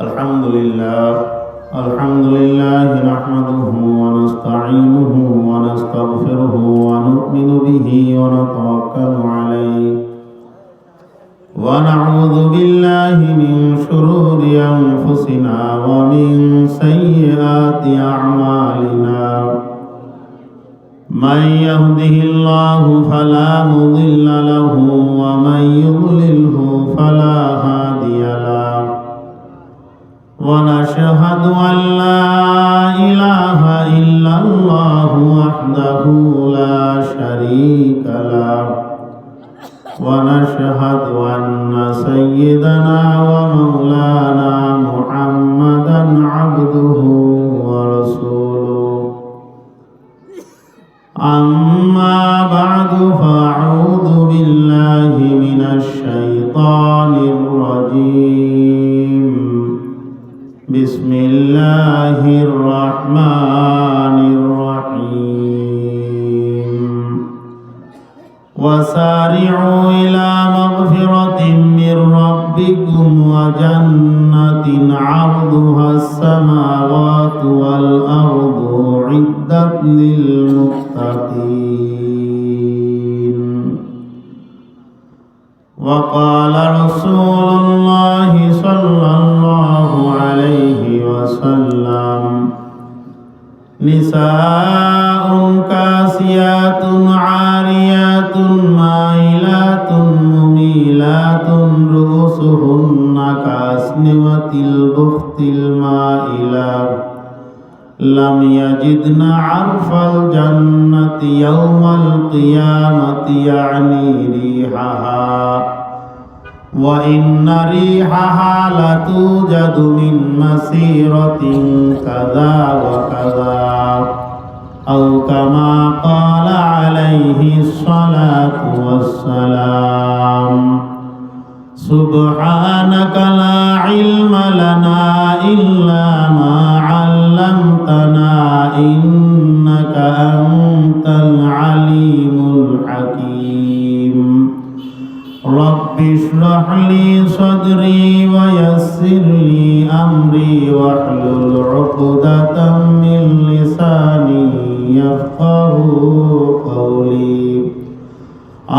الحمد لله نحمده ونستعينه ونستغفره ونؤمن به ونتوكل عليه ونعوذ بالله من شرور أنفسنا ومن سيئات أعمالنا من يهده الله فلا مضل له ومن يضلله فلا هادي له ونشهد أن لا إله إلا الله وحده لا شريك له ونشهد أن سيدنا ومولانا محمدا عبده ورسوله أما بعد فأعوذ بالله من الشيطان الرجيم بسم الله الرحمن الرحيم وسارعوا إلى مغفرة من ربكم وجنة عرضها السماوات والأرض أعدت للمتقين وقال رسول الله صلى الله عليه وسلم نساء كاسيات عاريات مائلات مميلات رؤوسهن كأسنمة البخت المائلة لم يجدن عرف الجنة يوم القيامة يعني ريحها وإن ريحها لتوجد من مسيرة كذا وكذا أو كما قال عليه الصلاة والسلام سبحانك لا علم لنا إلا ما علمتنا إنك أنت العليم الحكيم رب اشرح لي صدري ويسر لي أمري واحلل عقدة من لساني يفقهوا قولي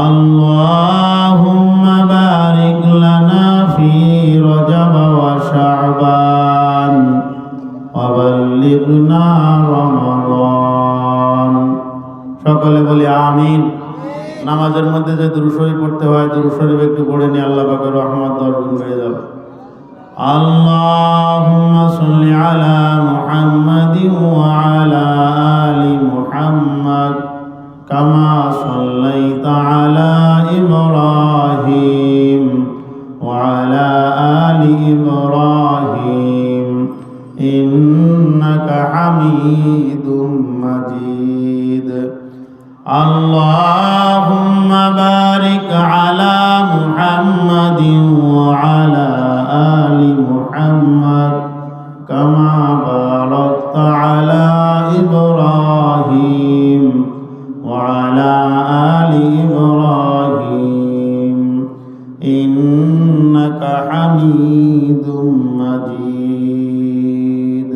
اللهم بارك لنا في رجب وشعبان وبلغنا رمضان সকলে বলি আমিন। নামাজের মধ্যে যে দুরূদ শরীফ পড়তে হয় দুরূদ শরীফ একটু পড়ে নিয়ে আল্লাহ পাকের রহমত 10 গুণ হয়ে যাবে। আল্লাহুম্মা সাল্লি আলা মুহাম্মাদিন ওয়া আলা আলি মুহাম্মাদ কামা সাল্লাইতা আলা ইব্রাহিম ওয়া আলা আলি ইব্রাহিম ইন্নাকা হামিদুম মাজিদ। اللهم بارك على محمد وعلى آل محمد كما باركت على إبراهيم وعلى آل إبراهيم إنك حميد مجيد।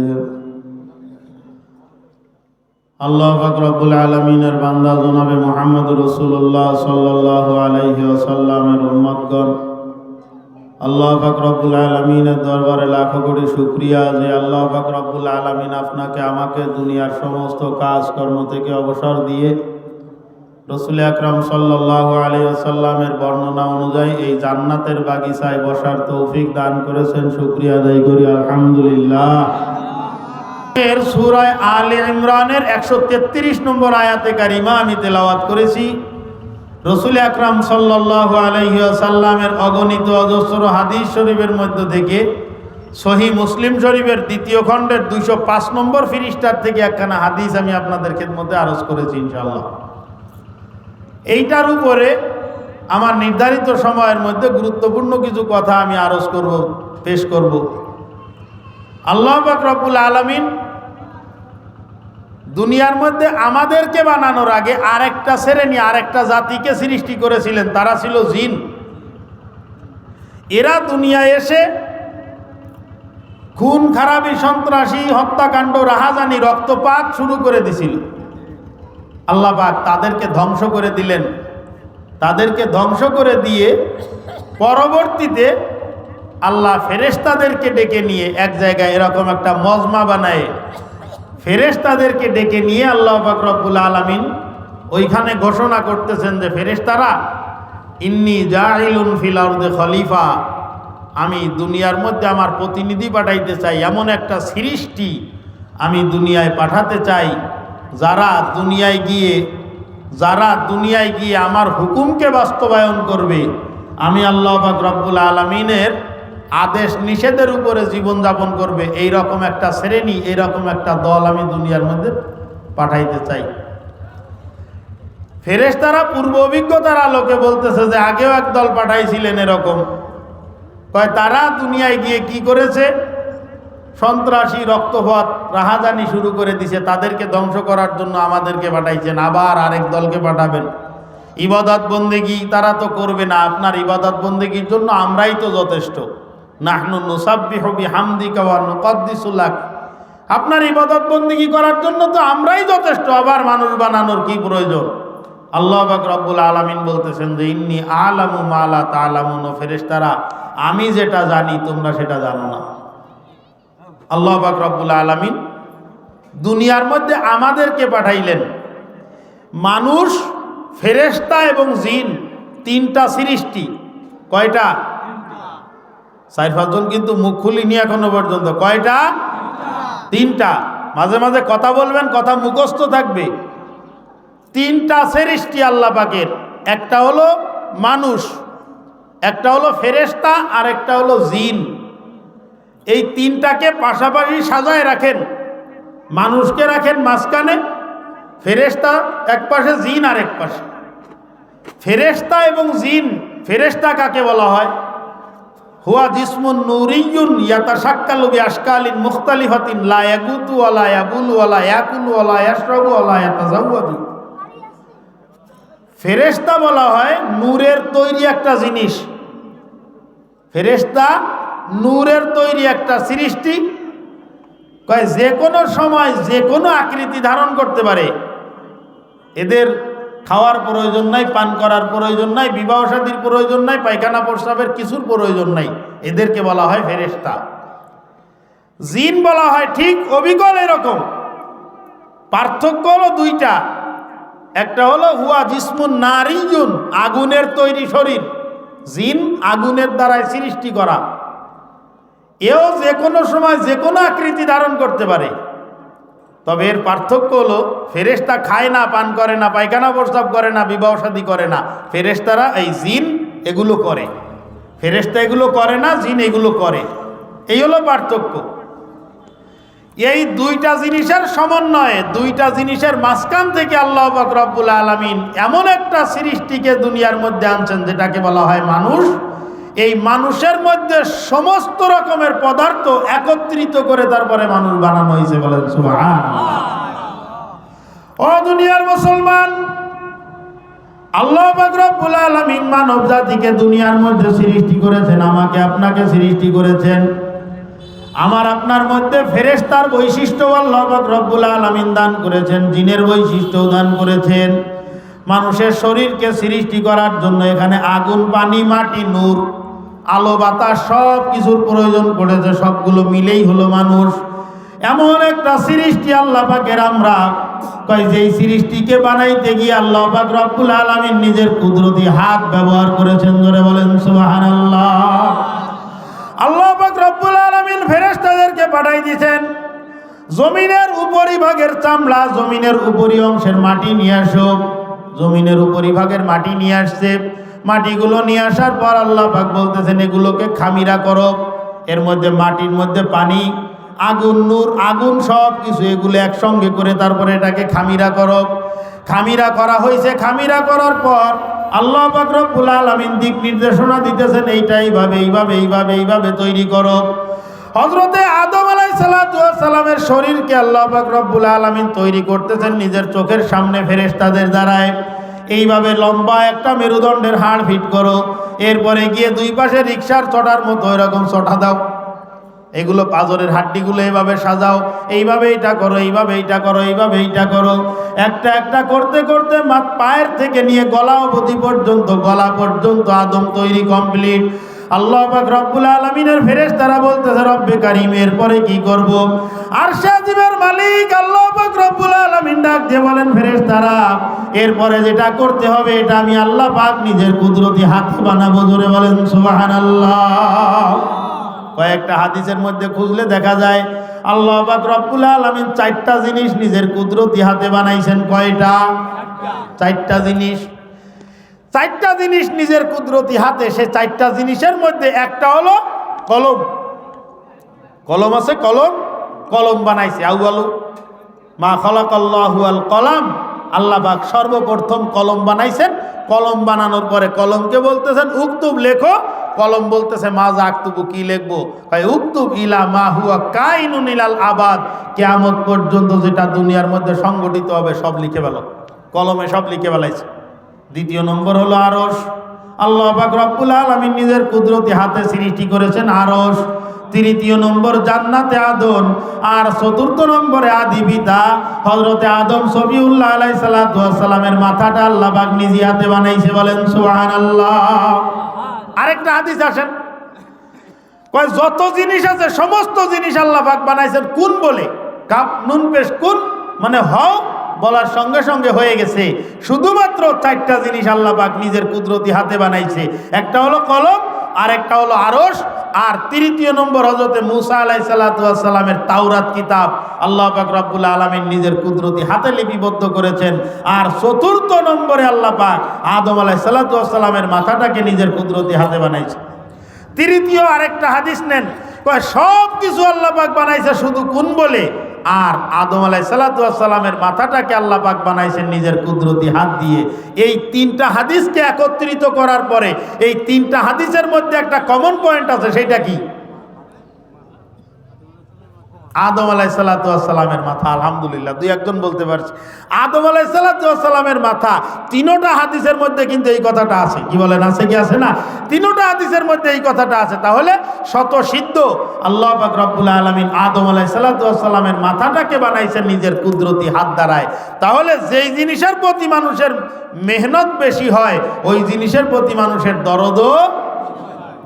আল্লাহ পাক রব্বুল আলামিনের বান্দা জনাবে মুহাম্মদ রাসূলুল্লাহ সাল্লাল্লাহু আলাইহি ওয়াসাল্লামের উম্মতগণ, আল্লাহ পাক রব্বুল আলামিনের দরবারে লাখো কোটি শুকরিয়া যে আল্লাহ পাক রব্বুল আলামিন আপনাকে আমাকে দুনিয়ার সমস্ত কাজকর্ম থেকে অবসর দিয়ে রাসূল আকরাম সাল্লাল্লাহু আলাইহি ওয়াসাল্লামের বর্ণনা অনুযায়ী এই জান্নাতের বাগিচায় বসার তৌফিক দান করেছেন। শুকরিয়া আদায় করি আলহামদুলিল্লাহ। সূরা আলে ইমরানের 133 নম্বর আয়াতে কারিমা আমি তেলাওয়াত করেছি। রাসূল আকরাম সাল্লাল্লাহু আলাইহি ওয়াসাল্লামের অগণিত অজস্র হাদিস শরীফের মধ্য থেকে সহিহ মুসলিম শরীফের 2য় খণ্ডের 205 নম্বর পৃষ্ঠার থেকে একখানা হাদিস আমি আপনাদের খেদমতে আরজ করেছি ইনশাআল্লাহ। এইটার উপরে আমার নির্ধারিত সময়ের মধ্যে গুরুত্বপূর্ণ কিছু কথা আমি আরজ করব, পেশ করব। আল্লাহ পাক রব্বুল আলামিন দুনিয়ার মধ্যে আমাদেরকে বানানোর আগে আরেকটা শ্রেণী আরেকটা জাতিকে সৃষ্টি করেছিলেন, তারা ছিল জিন। এরা দুনিয়ায় এসে খুন খারাপি, সন্ত্রাসী, হত্যাকাণ্ড, রাহাজানি, রক্তপাত শুরু করে দিছিল। আল্লাহ পাক তাদেরকে ধ্বংস করে দিলেন। তাদেরকে ধ্বংস করে দিয়ে পরবর্তীতে আল্লাহ ফেরেশতাদেরকে ডেকে নিয়ে এক জায়গায় এরকম একটা মজমা বানায় ফেরেশতাদেরকে ডেকে নিয়ে আল্লাহ পাক রব্বুল আলামিন ওইখানে ঘোষণা করতেছেন যে ফেরেশতারা, ইন্নী জাইলুন ফিল আরদি খলিফা, আমি দুনিয়ার মধ্যে আমার প্রতিনিধি পাঠাইতে চাই, এমন একটা সৃষ্টি আমি দুনিয়ায় পাঠাতে চাই যারা দুনিয়ায় গিয়ে আমার হুকুমকে বাস্তবায়ন করবে। আমি আল্লাহ পাক রব্বুল আলামিনের আদেশ নিষেধের উপরে জীবনযাপন করবে। এই রকম একটা শ্রেণী, এইরকম একটা দল আমি দুনিয়ার মধ্যে পাঠাইতে চাই। ফেরেশতারা পূর্ব অভিজ্ঞতার আলোকে বলতেছে যে আগেও এক দল পাঠাইছিলেন এরকম। কয় তারা দুনিয়ায় গিয়ে কি করেছে? সন্ত্রাসী, রক্তপাত, রাহাজানি শুরু করে দিছে। তাদেরকে ধ্বংস করার জন্য আমাদেরকে পাঠাইছেন, আবার আরেক দলকে পাঠাবেন। ইবাদত বন্দেগী তারা তো করবে না, আপনার ইবাদত বন্দেগীর জন্য আমরাই তো যথেষ্ট। নাহনু নুসাব্বিহু বিহামদিকা ওয়া নুকদ্দিসু লাক, আপনার ইবাদত বন্দেগী করার জন্য তো আমরাই যথেষ্ট, আবার মানুষ বানানোর কি প্রয়োজন? আল্লাহ পাক রব্বুল আলামিন বলতেছেন যে ইন্নী আলামু মা লা তা'লামুন, ফেরেশতারা আমি যেটা জানি তোমরা সেটা জানো না। আল্লাহ পাক রব্বুল আলামিন দুনিয়ার মধ্যে আমাদেরকে পাঠাইলেন। মানুষ, ফেরেশতা এবং জিন, তিনটা সৃষ্টি। কয়টা? 4-5 জন কিন্তু মুখ খুলিনি এখনো পর্যন্ত। কয়টা? তিনটা। মাঝে মাঝে কথা বলবেন, কথা মুখস্থ থাকবে। তিনটা সৃষ্টি আল্লাহ পাকের। একটা হলো মানুষ, একটা হলো ফেরেশতা, আর একটা হলো জিন। এই তিনটাকে পাশাপাশি সাজায় রাখেন। মানুষকে রাখেন মাঝখানে, ফেরেশতা এক পাশে, জিন আর এক পাশে। ফেরেশতা এবং জিন, ফেরেশতা কাকে বলা হয়? হুয়া জিসমুন নূরিয়্যুন ইয়াতাশাক্কালু বিআশকালিন মুখতালিফাতিন লা ইয়াগুতু ওয়া লা ইয়াবুলু ওয়া লা ইয়াকুলু ওয়া লা ইয়াশরাবু ওয়া লা ইয়াতাযাওয়াজু। ফেরেশতা বলা হয় নূরের তৈরি একটা জিনিস। ফেরেশতা নূরের তৈরি একটা সৃষ্টি। কয় যে কোনো সময় যে কোনো আকৃতি ধারণ করতে পারে। এদের খাওয়ার প্রয়োজন নাই, পান করার প্রয়োজন নাই, বিবাহ শাদীর প্রয়োজন নাই, পায়খানা প্রস্রাবের কিছুর প্রয়োজন নাই। এদেরকে বলা হয় ফেরেশতা। জিন বলা হয় ঠিক অবিকল এরকম। পার্থক্য হলো দুইটা। একটা হলো হুয়া জিসমুন নারিয়ুন, আগুনের তৈরি শরীর। জিন আগুনের দ্বারাই সৃষ্টি করা। এও যে কোনো সময় যে কোনো আকৃতি ধারণ করতে পারে। তবে এর পার্থক্য হলো ফেরেশতা খায় না, পান করে না, পায়খানা প্রস্রাব করে না, বিবাহ শাদী করে না। ফেরেশতারা, এই জিন এগুলো করে। ফেরেশতা এগুলো করে না, জিন এগুলো করে। এই হলো পার্থক্য। এই দুইটা জিনিসের সমন্বয়ে, দুইটা জিনিসের মাঝখান থেকে আল্লাহ পাক রব্বুল আলামিন এমন একটা সৃষ্টিকে দুনিয়ার মধ্যে আনছেন যেটাকে বলা হয় মানুষ। এই মানুষের মধ্যে সমস্ত রকমের পদার্থ একত্রিত করে তারপরে মানুষ বানানো হয়েছে। বলেন সুবহানাল্লাহ। ও দুনিয়ার মুসলমান, আল্লাহ পাক রব্বুল আলামিন মানব জাতিকে দুনিয়ার মধ্যে সৃষ্টি করেছেন, আমাকে আপনাকে সৃষ্টি করেছেন। আমার আপনার মধ্যে ফেরেশতার বৈশিষ্ট্য আল্লাহ পাক রব্বুল আলামিন দান করেছেন, জিনের বৈশিষ্ট্য দান করেছেন। মানুষের শরীরকে সৃষ্টি করার জন্য এখানে আগুন, পানি, মাটি, নূর, আলো, বাতাস সব কিছুর প্রয়োজন পড়েছে। সবগুলো মিলেই হলো মানুষ। এমন একটা সৃষ্টি আল্লাহ পাকের। আমরা কয় যে সৃষ্টিকে বানাইতে গিয়ে আল্লাহ পাক রব্বুল আলামিন নিজের কুদরতি হাত ব্যবহার করেছেন। জোরে বলেন সুবহানাল্লাহ। আল্লাহ পাক রব্বুল আলামিন ফেরেশতাদেরকে পাঠাই দিয়েছেন, জমিনের উপরিভাগের চামড়া, জমিনের উপরি অংশের মাটি নিয়ে আসো। জমিনের উপরিভাগের মাটি নিয়ে আসছে। মাটিগুলো নিয়ে আসার পর আল্লাহ পাক বলতেছেন এগুলোকে খামিরা করো। এর মধ্যে মাটির মধ্যে পানি, আগুন, নূর, আগুন সব কিছু এগুলো একসঙ্গে করে তারপরে এটাকে খামিরা করো। খামিরা করা হয়েছে। খামিরা করার পর আল্লাহ পাক রব্বুল আলামিন দিক নির্দেশনা দিতেছেন এইটা এইভাবে এইভাবে এইভাবে এইভাবে তৈরি করো। হযরতে আদম আলাইহিস সালাতু ওয়াস সালামের শরীরকে আল্লাহ পাক রব্বুল আলামিন তৈরি করতেছেন নিজের চোখের সামনে ফেরেশতাদের দ্বারায়। এইভাবে লম্বা একটা মেরুদণ্ডের হাড় ফিট করো। এরপরে গিয়ে দুই পাশে রিকশার চটার মতো এরকম চটা দাও। এগুলো পাঁজরের হাড্ডিগুলো এইভাবে সাজাও, এইভাবে এইটা করো, এইভাবে এইটা করো, এইভাবে এইটা করো। একটা একটা করতে করতে পায়ের থেকে নিয়ে গলা অবধি পর্যন্ত, গলা পর্যন্ত আদম তৈরি কমপ্লিট। আল্লাহ পাক রব্বুল আলামিনের ফেরেশতারা বলতেছে, রব্বে কারীম এরপরে কি করব? আরশে আজিমের মালিক আল্লাহ পাক রব্বুল আলামিন ডাক দিয়ে বলেন, ফেরেশতারা এরপরে যেটা করতে হবে এটা আমি আল্লাহ পাক নিজের কুদরতি হাতে বানাবো। জোরে বলেন সুবহানাল্লাহ। কয়েকটা হাদিসের মধ্যে খুঁজলে দেখা যায় আল্লাহ পাক রব্বুল আলামিন 4টা জিনিস নিজের কুদরতি হাতে বানাইছেন। কয়টা? 4টা জিনিস। 4টা জিনিস নিজের কুদরতি হাতে। সে 4টা জিনিসের মধ্যে একটা হলো কলম। কলম আছে, কলম। কলম বানাইছে। আউয়ালু মা খালাকাল্লাহু আল কলাম। আল্লাহ পাক সর্বপ্রথম কলম বানাইছেন। কলম বানানোর পরে কলমকে বলতেছেন উকতুব, লেখো। কলম বলতেছে মাজা আকতুবু, কি লিখবো? কয় উকতুব ইলা মা হুয়া কাইনুন ইলাল আবাদ, কিয়ামত পর্যন্ত যেটা দুনিয়ার মধ্যে সংগঠিত হবে সব লিখে ফেলো। কলমে সব লিখে ফেলাইছে। দ্বিতীয় নম্বর হলো আরশ। আল্লাহ পাক রব্বুল আলামিন নিজের কুদরতি হাতে সৃষ্টি করেছেন আরশ। তৃতীয় নম্বর জান্নাতে আদম। আর চতুর্থ নম্বরে আদি পিতা হযরতে আদম সফিউল্লাহ আলাইহিস সালাতু ওয়াস সালামের মাথাটা আল্লাহ পাক নিজে হাতে বানাইছে। বলেন সুবহানাল্লাহ। আরেকটা হাদিস আসেন, কয় যত জিনিস আছে সমস্ত জিনিস আল্লাহ পাক বানাইছেন কোন বলে। কাপ নুন পেশ কোন মানে হও বলার সঙ্গে সঙ্গে হয়ে গেছে। শুধুমাত্র 4টা জিনিস আল্লাহ পাক নিজের কুদরতি হাতে বানাইছে। একটা হলো কলম, আর একটা হলো আরশ, আর তৃতীয় নম্বর হযরতে মূসা আলাইহিস সালাতু ওয়াস সালামের তাওরাত কিতাব আল্লাহ পাক রব্বুল আলামিন নিজের কুদরতি হাতে লিপিবদ্ধ করেছেন। আর চতুর্থ নম্বরে আল্লাহ পাক আদম আলাইহিস সালাতু ওয়াস সালামের মাথাটাকে নিজের কুদরতি হাতে বানাইছে। তৃতীয় আরেকটা হাদিস নেন, কয় সব কিছু আল্লাহ পাক বানাইছে শুধু কোন বলে। আর আদম আলাইহিস সালাতু ওয়াস সালামের মাথাটাকে আল্লাহ পাক বানাইছেন নিজের কুদরতি হাত দিয়ে। এই 3টা হাদিসকে একত্রিত করার পরে এই 3টা হাদিসের মধ্যে একটা কমন পয়েন্ট আছে। সেটা কি? আদম আলাইহিস সালাতু ওয়াস সালামের মাথা। আলহামদুলিল্লাহ, 2-1 বলতে পারছি। আদম আলাইহিস সালাতু ওয়াস সালামের মাথা। 3টা হাদিসের মধ্যে কিন্তু এই কথাটা আছে। কি বলেন, আছে কি আছে না? 3টা হাদিসের মধ্যে এই কথাটা আছে। তাহলে স্বতঃসিদ্ধ আল্লাহ পাক রব্বুল আলামিন আদম আলাইহিস সালাতু ওয়াস সালামের মাথাটাকে বানাইছেন নিজের কুদরতি হাত দ্বারায়। তাহলে যেই জিনিসের প্রতি মানুষের মেহনত বেশি হয় ওই জিনিসের প্রতি মানুষের দরদও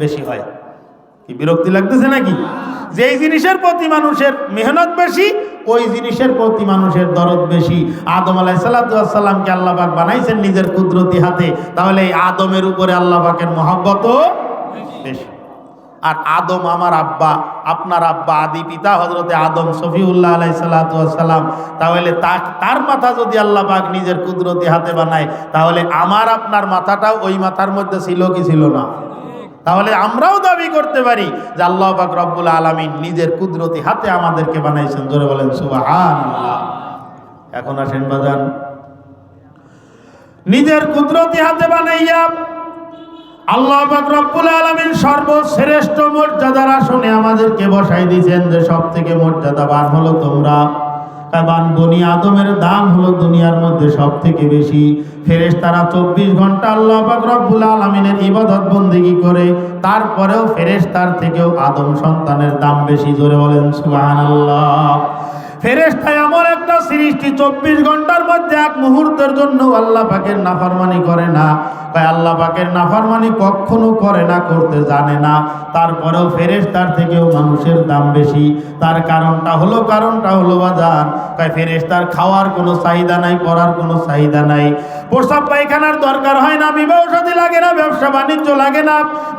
বেশি হয়। কি বিরক্তি লাগতেছে নাকি? যেই জিনিসের প্রতি মানুষের মেহনত বেশি ওই জিনিসের প্রতি মানুষের দরদ বেশি। আদম আলাইহিস সালাতু ওয়াস সালামকে আল্লাহ পাক বানাইছেন নিজের কুদরতি হাতে। তাহলে এই আদমের উপরে আল্লাহ পাকের মহব্বতও বেশি। আর আদম আমার আব্বা, আপনার আব্বা, আদি পিতা হযরতে আদম সফিউল্লাহ আলাইহিস সালাতু ওয়াস সালাম। তাহলে তার মাথা যদি আল্লাহ পাক নিজের কুদরতি হাতে বানায় তাহলে আমার আপনার মাথাটাও ওই মাথার মধ্যে ছিল কি ছিল না? তাহলে আমরাও দাবি করতে পারি যে আল্লাহ পাক রব্বুল আলামিন নিজের কুদরতি হাতে আমাদেরকে বানাইছেন। জোরে বলেন সুবহানাল্লাহ। এখন আসেন বাজান, নিজের কুদরতি হাতে বানাইয়া আল্লাহ পাক রব্বুল আলামিন সর্বশ্রেষ্ঠ মর্যাদার আসনে আমাদেরকে বসাই দিয়েছেন। যে সব থেকে মর্যাদাবান হলো তোমরা। বনি আদমের দাম হলো দুনিয়ার মধ্যে সব থেকে বেশি। ফেরেশতারা 24 ঘন্টা আল্লাহ পাক রব্বুল আলামিনের ইবাদত বন্দেগী করে, তারপরেও ফেরেশতার থেকেও আদম সন্তানের দাম বেশি। জোরে বলেন সুবহানাল্লাহ। ফেরেশতা এমন একটা সৃষ্টি 24 ঘন্টার মধ্যে এক মুহূর্তের জন্য আল্লাহ পাকের নাফরমানি করে না। তাই আল্লাহ পাকের নাফরমানি কখনো করে না, করতে জানে না। তারপরেও ফেরেশতার থেকেও মানুষের দাম বেশি। তার কারণটা হলো বাজান, তাই ফেরেশতার খাওয়ার কোনো চাহিদা নাই, পড়ার কোনো চাহিদা নাই, প্রস্রাব পায়খানার দরকার হয় না, বিবাহ শাদী লাগে না, ব্যবসা বাণিজ্য লাগে না।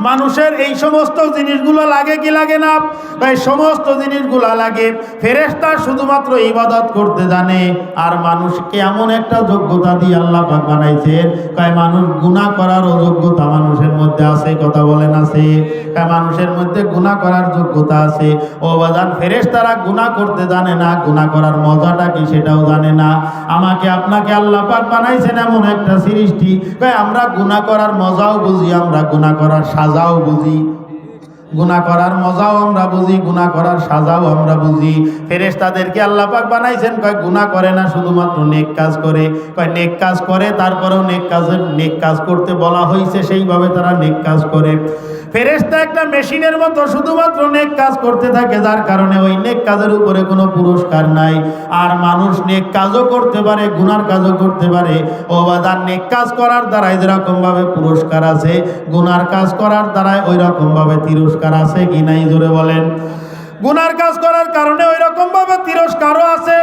মানুষের এই সমস্ত জিনিসগুলো লাগে কি লাগে না? তাই সমস্ত জিনিসগুলো লাগে। ফেরেশতা শুধুমাত্র ইবাদত করতে জানে। আর মানুষকে এমন একটা যোগ্যতা দিয়ে আল্লাহ পাক বানাইছেন, তাই মানুষ গুনাহ করার যোগ্যতা মানুষের মধ্যে আছে। কথা বলেন আছে? তাই মানুষের মধ্যে গুনাহ করার যোগ্যতা আছে। ও বাজান, ফেরেশতারা গুনাহ করতে জানে না, গুনাহ করার মজাটা কি সেটাও জানে না। আমাকে আপনাকে আল্লাহ পাক বানাইছেন এমন একটা সৃষ্টি, তাই আমরা গুনাহ করার মজাও বুঝি, আমরা গুনাহ করার সাজাও বুঝি। গুনাহ করার মজাও আমরা বুঝি, গুনাহ করার সাজাও আমরা বুঝি। ফেরেশতাদেরকে আল্লাহ পাক বানাইছেন, কয় গুনাহ করে না, শুধুমাত্র নেক কাজ করে। কয় নেক কাজ করে, তারপরেও নেক কাজ করতে বলা হয়েছে, সেইভাবে তারা নেক কাজ করে। ফেরেশতা একটা মেশিনের মতো শুধুমাত্র নেক কাজ করতে থাকে, যার কারণে ওই নেক কাজের উপরে কোনো পুরস্কার নাই। আর মানুষ নেক কাজও করতে পারে, গুনার কাজও করতে পারে। ও বাজার, নেক কাজ করার দ্বারাই যেরকম ভাবে পুরস্কার আছে, গুনার কাজ করার দ্বারাই ওই রকম ভাবে তিরস্কার আছে কি নাই, জোরে বলেন। গুনার কাজ করার কারণে ওই রকম ভাবে তিরস্কারও আছে।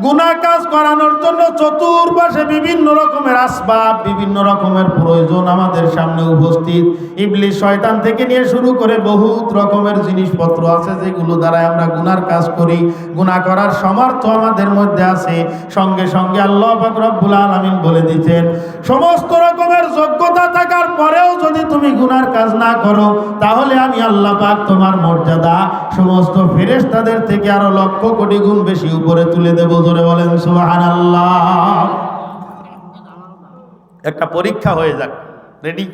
গুনাহ কাজ করানোর জন্য চতুর্পাশে বিভিন্ন রকমের আসবাব, বিভিন্ন রকমের প্রয়োজন আমাদের সামনে উপস্থিত। ইবলিস শয়তান থেকে নিয়ে শুরু করে বহুত রকমের জিনিসপত্র আছে যেগুলো দ্বারা আমরা গুনার কাজ করি। গুনাহ করার সামর্থ্য আমাদের মধ্যে আছে। সঙ্গে সঙ্গে আল্লাহ পাক রব্বুল আলামিন বলে দিয়েছেন, সমস্ত রকমের যোগ্যতা থাকার পরেও যদি তুমি গুনার কাজ না করো, তাহলে আমি আল্লাহ পাক তোমার মর্যাদা সমস্ত ফেরেশতাদের থেকে আরো লক্ষ কোটি গুণ বেশি উপরে তুলে দেব। জোরে বলেন সুবহানাল্লাহ। একটা পরীক্ষা হয়ে যাক, রেডি?